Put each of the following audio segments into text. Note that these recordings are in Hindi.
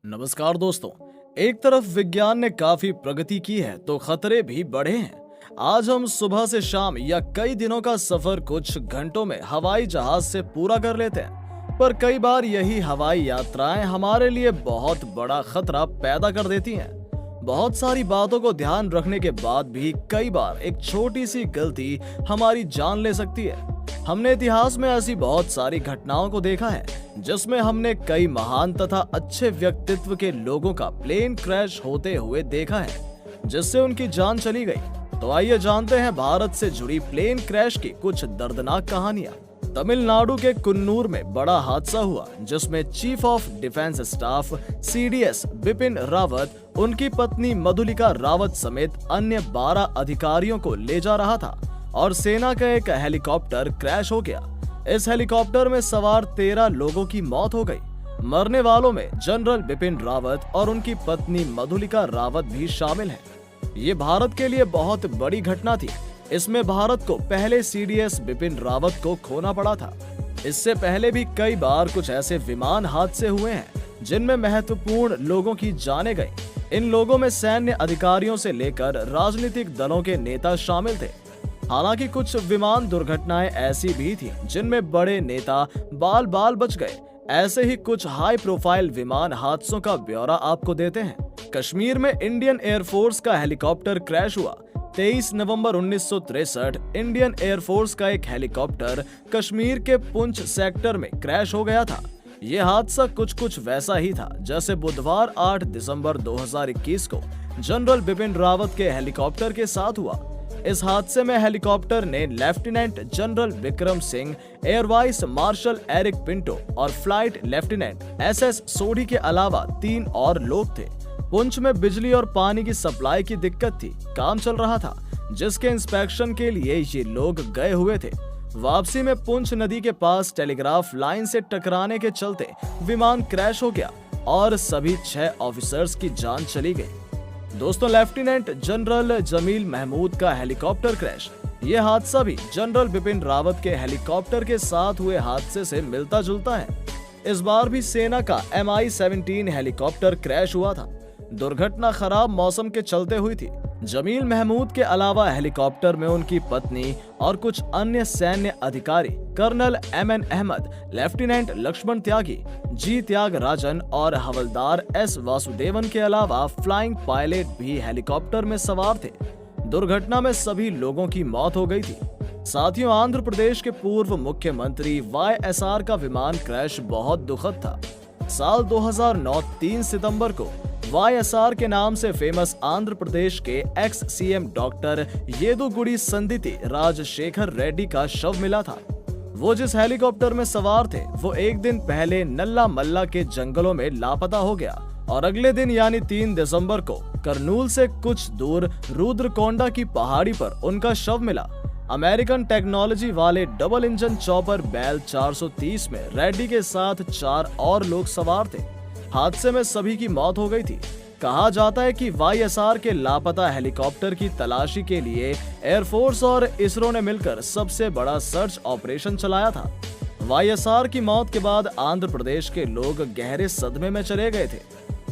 नमस्कार दोस्तों। एक तरफ विज्ञान ने काफी प्रगति की है तो खतरे भी बढ़े हैं। आज हम सुबह से शाम या कई दिनों का सफर कुछ घंटों में हवाई जहाज से पूरा कर लेते हैं, पर कई बार यही हवाई यात्राएं हमारे लिए बहुत बड़ा खतरा पैदा कर देती हैं। बहुत सारी बातों को ध्यान रखने के बाद भी कई बार एक छोटी सी गलती हमारी जान ले सकती है। हमने इतिहास में ऐसी बहुत सारी घटनाओं को देखा है जिसमें हमने कई महान तथा अच्छे व्यक्तित्व के लोगों का प्लेन क्रैश होते हुए देखा है जिससे उनकी जान चली गई। तो आइए जानते हैं भारत से जुड़ी प्लेन क्रैश की कुछ दर्दनाक कहानियां। तमिलनाडु के कुन्नूर में बड़ा हादसा हुआ जिसमें chief of defence staff CDS Bipin Rawat, उनकी पत्नी मधुलिका रावत समेत अन्य 12 अधिकारियों को ले जा रहा था और सेना का एक हेलीकॉप्टर क्रैश हो गया। इस हेलीकॉप्टर में सवार 13 लोगों की मौत हो गई। मरने वालों में जनरल बिपिन रावत और उनकी पत्नी मधुलिका रावत भी शामिल हैं। ये भारत के लिए बहुत बड़ी घटना थी। इसमें भारत को पहले सीडीएस बिपिन रावत को खोना पड़ा था। इससे पहले भी कई बार कुछ ऐसे विमान हादसे हुए हैं जिनमें महत्वपूर्ण लोगों की जानें गई। इन लोगों में सैन्य अधिकारियों से लेकर राजनीतिक दलों के नेता शामिल थे। हालांकि कुछ विमान दुर्घटनाएं ऐसी भी थी जिनमें बड़े नेता बाल बाल बच गए। ऐसे ही कुछ हाई प्रोफाइल विमान हादसों का ब्यौरा आपको देते हैं। कश्मीर में इंडियन एयरफोर्स का हेलीकॉप्टर क्रैश हुआ। 23 नवंबर 1963 इंडियन एयरफोर्स का एक हेलीकॉप्टर कश्मीर के पुंछ सेक्टर में क्रैश हो गया था। यह हादसा कुछ वैसा ही था जैसे बुधवार 8 दिसंबर 2021 को जनरल बिपिन रावत के हेलीकॉप्टर के साथ हुआ। इस हादसे में हेलीकॉप्टर ने lieutenant general Vikram Singh, air vice marshal Eric Pinto और फ्लाइट लेफ्टिनेंट एसएस सोढ़ी के अलावा 3 और लोग थे। पुंछ में बिजली और पानी की सप्लाई की दिक्कत थी। काम चल रहा था जिसके इंस्पेक्शन के लिए ये लोग गए हुए थे। वापसी में पुंछ नदी के पास टेलीग्राफ लाइन से टकराने के चलते विमान क्रैश हो गया और सभी 6 ऑफिसर्स की जान चली गई। दोस्तों, लेफ्टिनेंट जनरल जमील महमूद का हेलीकॉप्टर क्रैश। ये हादसा भी जनरल बिपिन रावत के हेलीकॉप्टर के साथ हुए हादसे से मिलता जुलता है। इस बार भी सेना का MI-17 हेलीकॉप्टर क्रैश हुआ था। दुर्घटना खराब मौसम के चलते हुई थी। जमील महमूद के अलावा हेलीकॉप्टर में उनकी पत्नी और कुछ अन्य सैन्य अधिकारी colonel MN Ahmed, lieutenant Lakshman Tyagi, G Thyagarajan और हवलदार S वासुदेवन के अलावा फ्लाइंग पायलट भी हेलीकॉप्टर में सवार थे। दुर्घटना में सभी लोगों की मौत हो गई थी। साथियों, आंध्र प्रदेश के पूर्व मुख्यमंत्री YSR का विमान क्रैश बहुत दुखद था। साल 2009 3 सितंबर को YSR के नाम से फेमस आंध्र प्रदेश के ex CM doctor Yeduguri Sandinti Rajasekhara Reddy का शव मिला था। वो जिस हेलीकॉप्टर में सवार थे वो एक दिन पहले नल्ला मल्ला के जंगलों में लापता हो गया और अगले दिन यानी 3 दिसंबर को करनूल से कुछ दूर रुद्रकोंडा की पहाड़ी पर उनका शव मिला। अमेरिकन टेक्नोलॉजी वाले डबल इंजन चॉपर बेल 430 में रेड्डी के साथ 4 और लोग सवार थे। हादसे में सभी की मौत हो गई थी। कहा जाता है कि YSR के लापता हेलीकॉप्टर की तलाशी के लिए एयरफोर्स और इसरो ने मिलकर सबसे बड़ा सर्च ऑपरेशन चलाया था। YSR की मौत के बाद आंध्र प्रदेश के लोग गहरे सदमे में चले गए थे।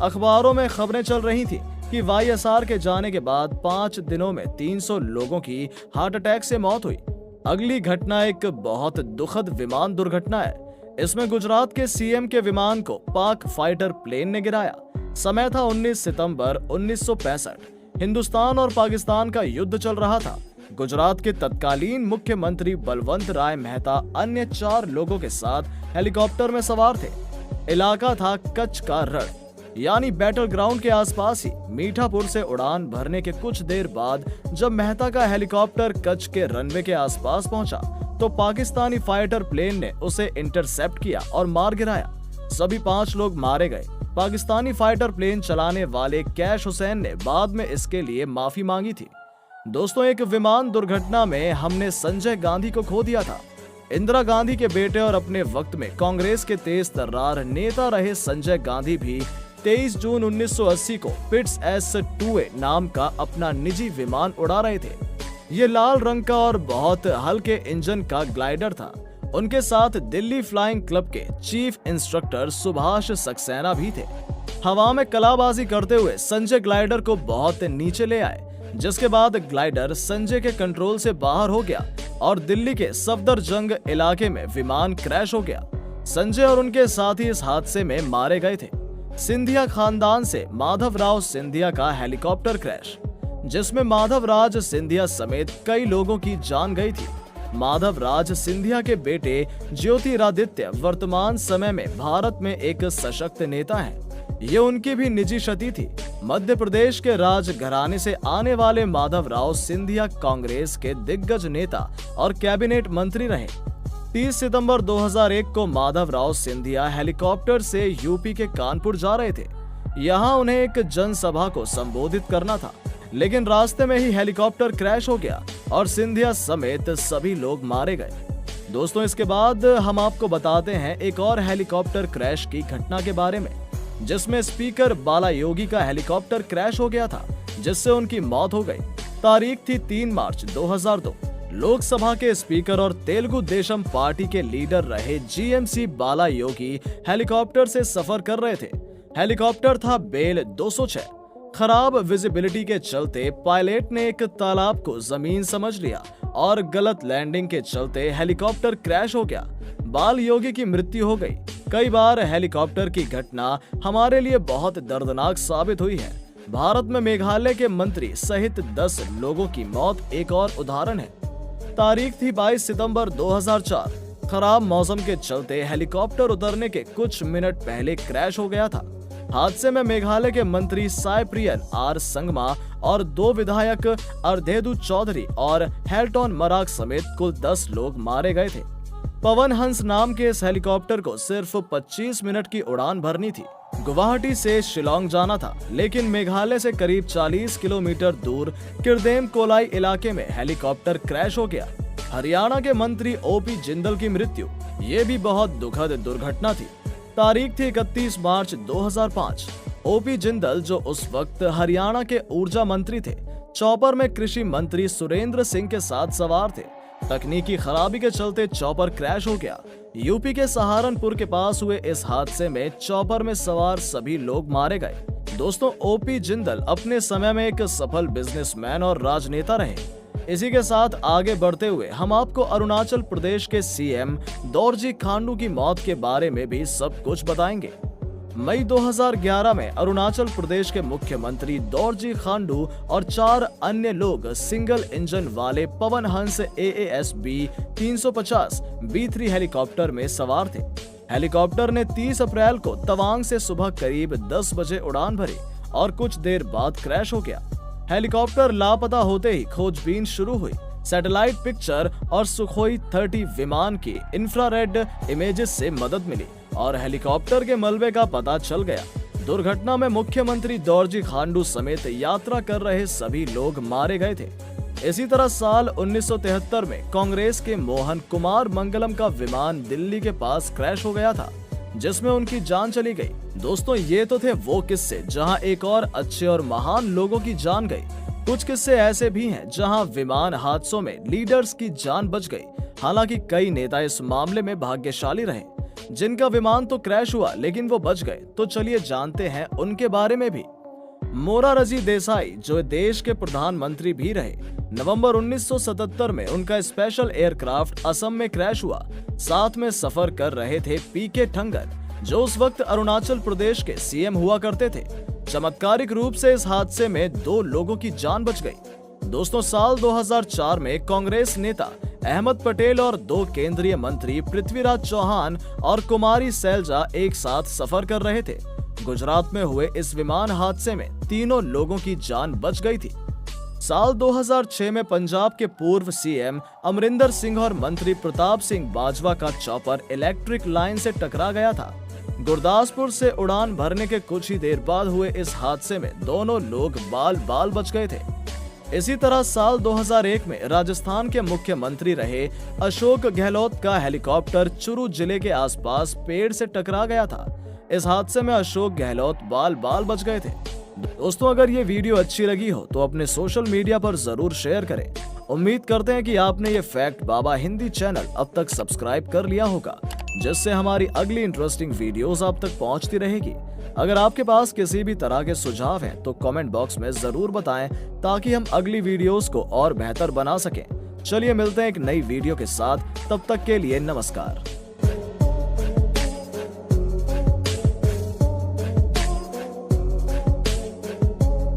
अखबारों में खबरें चल रही थी कि YSR के जाने के बाद 5 दिनों में 300 लोगों की हार्ट अटैक से मौत हुई। अगली घटना एक बहुत दुखद विमान दुर्घटना है। इसमें गुजरात के CM के विमान को पाक फाइटर प्लेन ने गिराया। समय था 19 सितंबर 1965। हिंदुस्तान और पाकिस्तान का युद्ध चल रहा था। गुजरात के तत्कालीन मुख्यमंत्री बलवंत राय मेहता अन्य 4 लोगों के साथ हेलीकॉप्टर में सवार थे। इलाका था कच्छ का रण यानी बैटल ग्राउंड के आसपास ही। मीठापुर से उड़ान भरने के कुछ देर बाद जब मेहता का हेलीकॉप्टर कच्छ के रनवे के आसपास पहुंचा तो पाकिस्तानी फाइटर प्लेन ने उसे इंटरसेप्ट किया और मार गिराया। सभी 5 लोग मारे गए। पाकिस्तानी फाइटर प्लेन चलाने वाले कैश हुसैन ने बाद में इसके लिए माफी मांगी थी। दोस्तों, एक विमान दुर्घटना में हमने संजय गांधी को खो दिया था। इंदिरा गांधी के बेटे और अपने वक्त में कांग्रेस के तेज तर्रार नेता रहे संजय गांधी भी 23 जून 1980 को पिट्स S-2A नाम का अपना निजी विमान उड़ा रहे थे। ये लाल रंग का और बहुत हल्के इंजन का ग्लाइडर था। उनके साथ दिल्ली फ्लाइंग क्लब के चीफ इंस्ट्रक्टर सुभाष सक्सेना भी थे। हवा में कलाबाजी करते हुए संजय ग्लाइडर को बहुत नीचे ले आए, जिसके बाद ग्लाइडर संजय के कंट्रोल से बाहर हो गया और दिल्ली के सफदरजंग इलाके में विमान क्रैश हो गया। संजय और उनके साथी इस हादसे में मारे गए थे। सिंधिया खानदान से माधवराव सिंधिया का हेलीकॉप्टर क्रैश, जिसमें माधवराज सिंधिया समेत कई लोगों की जान गई थी। माधवराज सिंधिया के बेटे ज्योतिरादित्य वर्तमान समय में भारत में एक सशक्त नेता हैं। ये उनकी भी निजी क्षति थी। मध्य प्रदेश के राजघराने से आने वाले माधवराव सिंधिया कांग्रेस के दिग्गज नेता और कैबिनेट मंत्री रहे। 30 सितंबर 2001 को माधवराव सिंधिया हेलीकॉप्टर से यूपी के कानपुर जा रहे थे। यहाँ उन्हें एक जनसभा को संबोधित करना था, लेकिन रास्ते में ही हेलीकॉप्टर क्रैश हो गया और सिंधिया समेत सभी लोग मारे गए। दोस्तों, इसके बाद हम आपको बताते हैं एक और हेलीकॉप्टर क्रैश की घटना के बारे में, जिसमें स्पीकर बालायोगी का हेलीकॉप्टर क्रैश हो गया था, जिससे उनकी मौत हो गई। तारीख थी 3 मार्च 2002। लोकसभा के स्पीकर और तेलुगु देशम पार्टी के लीडर रहे जीएमसी बालायोगी हेलीकॉप्टर से सफर कर रहे थे। हेलीकॉप्टर था बेल 206। खराब विजिबिलिटी के चलते पायलट ने एक तालाब को जमीन समझ लिया और गलत लैंडिंग के चलते हेलीकॉप्टर क्रैश हो गया। बालयोगी की मृत्यु हो गई। कई बार हेलीकॉप्टर की घटना हमारे लिए बहुत दर्दनाक साबित हुई है। भारत में मेघालय के मंत्री सहित 10 लोगों की मौत एक और उदाहरण है। तारीख थी 22 सितंबर 2004। खराब मौसम के चलते हेलीकॉप्टर उतरने के कुछ मिनट पहले क्रैश हो गया था। हादसे में मेघालय के मंत्री साइप्रियन आर संगमा और 2 विधायक अर्धेदु चौधरी और हेल्टन मराक समेत कुल 10 लोग मारे गए थे। पवन हंस नाम के इस हेलीकॉप्टर को सिर्फ 25 मिनट की उड़ान भरनी थी। गुवाहाटी से शिलोंग जाना था, लेकिन मेघालय से करीब 40 किलोमीटर दूर किरदेम कोलाई इलाके में हेलीकॉप्टर क्रैश हो गया। हरियाणा के मंत्री ओपी जिंदल की मृत्यु, ये भी बहुत दुखद दुर्घटना थी। तारीख थी 31 मार्च 2005। ओपी जिंदल, जो उस वक्त हरियाणा के ऊर्जा मंत्री थे, चॉपर में कृषि मंत्री सुरेंद्र सिंह के साथ सवार थे। तकनीकी खराबी के चलते चॉपर क्रैश हो गया। यूपी के सहारनपुर के पास हुए इस हादसे में चॉपर में सवार सभी लोग मारे गए। दोस्तों, ओपी जिंदल अपने समय में एक सफल बिजनेसमैन और राजनेता रहे। इसी के साथ आगे बढ़ते हुए हम आपको अरुणाचल प्रदेश के सीएम दोरजी खांडू की मौत के बारे में भी सब कुछ बताएंगे। मई 2011 में अरुणाचल प्रदेश के मुख्यमंत्री दोरजी खांडू और 4 अन्य लोग सिंगल इंजन वाले Pawan Hans AASB 350 B3 helicopter में सवार थे। हेलीकॉप्टर ने 30 अप्रैल को तवांग से सुबह करीब 10 बजे उड़ान भरी और कुछ देर बाद क्रैश हो गया। हेलीकॉप्टर लापता होते ही खोजबीन शुरू हुई। सैटेलाइट पिक्चर और सुखोई 30 विमान की इंफ्रारेड इमेजेस से मदद मिली और हेलीकॉप्टर के मलबे का पता चल गया। दुर्घटना में मुख्यमंत्री दोरजी खांडू समेत यात्रा कर रहे सभी लोग मारे गए थे। इसी तरह साल 1973 में कांग्रेस के मोहन कुमार मंगलम का विमान दिल्ली के पास क्रैश हो गया था, जिसमें उनकी जान चली गई। दोस्तों, ये तो थे वो किस्से जहां एक और अच्छे और महान लोगों की जान गई। कुछ किस्से ऐसे भी हैं जहां विमान हादसों में लीडर्स की जान बच गई। हालांकि कई नेता इस मामले में भाग्यशाली रहे, जिनका विमान तो क्रैश हुआ लेकिन वो बच गए। तो चलिए जानते हैं उनके बारे में भी। मोरारजी देसाई, जो देश के प्रधानमंत्री भी रहे, नवंबर 1977 में उनका स्पेशल एयरक्राफ्ट असम में क्रैश हुआ। साथ में सफर कर रहे थे पीके ठंगर, जो उस वक्त अरुणाचल प्रदेश के सीएम हुआ करते थे। चमत्कारिक रूप से इस हादसे में 2 लोगों की जान बच गई। दोस्तों, साल 2004 में कांग्रेस नेता अहमद पटेल और 2 केंद्रीय मंत्री पृथ्वीराज चौहान और कुमारी सैलजा एक साथ सफर कर रहे थे। गुजरात में हुए इस विमान हादसे में तीनों लोगों की जान बच गई थी। साल 2006 में पंजाब के पूर्व सीएम अमरिंदर सिंह और मंत्री प्रताप सिंह बाजवा का चॉपर इलेक्ट्रिक लाइन से टकरा गया था। गुरदासपुर से उड़ान भरने के कुछ ही देर बाद हुए इस हादसे में दोनों लोग बाल बाल बच गए थे। इसी तरह साल 2001 में राजस्थान के मुख्यमंत्री रहे अशोक गहलोत का हेलीकॉप्टर चुरू जिले के आसपास पेड़ से टकरा गया था। इस हादसे में अशोक गहलोत बाल बाल बच गए थे। दोस्तों, अगर ये वीडियो अच्छी लगी हो तो अपने सोशल मीडिया पर जरूर शेयर करें। उम्मीद करते हैं कि आपने ये फैक्ट बाबा हिंदी चैनल अब तक सब्सक्राइब कर लिया होगा। जिससे हमारी अगली इंटरेस्टिंग वीडियोस आप तक पहुंचती रहेगी। अगर आपके पास किसी भी तरह के सुझाव हैं तो कमेंट बॉक्स में जरूर बताएं, ताकि हम अगली वीडियोस को और बेहतर बना सकें। चलिए मिलते हैं एक नई वीडियो के साथ, तब तक के लिए नमस्कार।